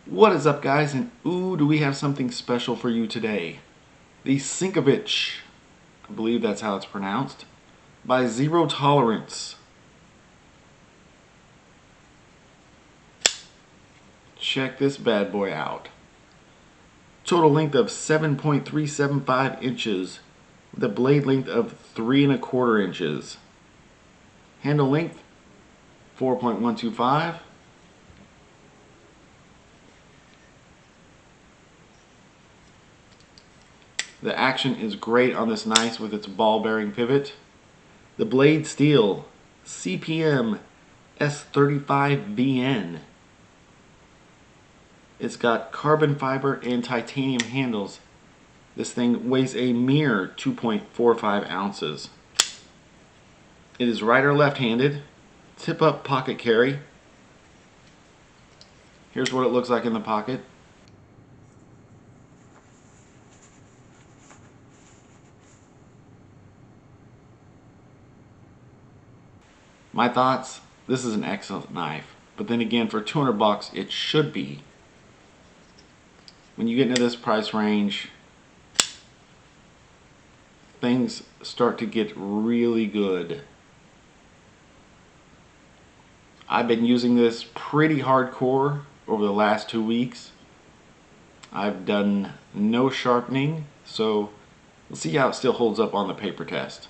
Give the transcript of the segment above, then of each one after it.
What is up, guys? And ooh, do we have something special for you today. The Sinkevich, I believe that's how it's pronounced, by Zero Tolerance. Check this bad boy out. Total length of 7.375 inches with a blade length of 3¼ inches. Handle length 4.125. The action is great on this knife with its ball bearing pivot. The blade steel CPM S35VN. It's got carbon fiber and titanium handles. This thing weighs a mere 2.45 ounces. It is right or left-handed, tip-up pocket carry. Here's what it looks like in the pocket. My thoughts, this is an excellent knife, but then again, for 200 bucks, it should be. When you get into this price range, things start to get really good. I've been using this pretty hardcore over the last 2 weeks. I've done no sharpening, so we'll see how it still holds up on the paper test.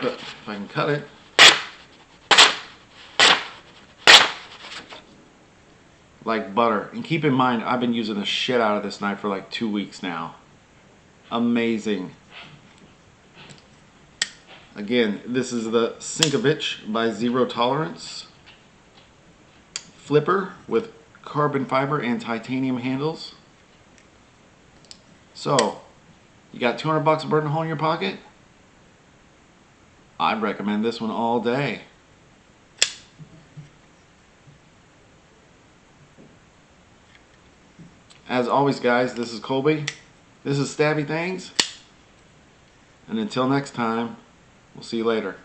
But if I can cut it. Like butter. And keep in mind, I've been using the shit out of this knife for like 2 weeks now. Amazing. Again, this is the Sinkevich by Zero Tolerance. Flipper with carbon fiber and titanium handles. So, you got 200 bucks burning a hole in your pocket? I'd recommend this one all day. As always, guys, this is Colby. This is Stabby Things. And until next time, we'll see you later.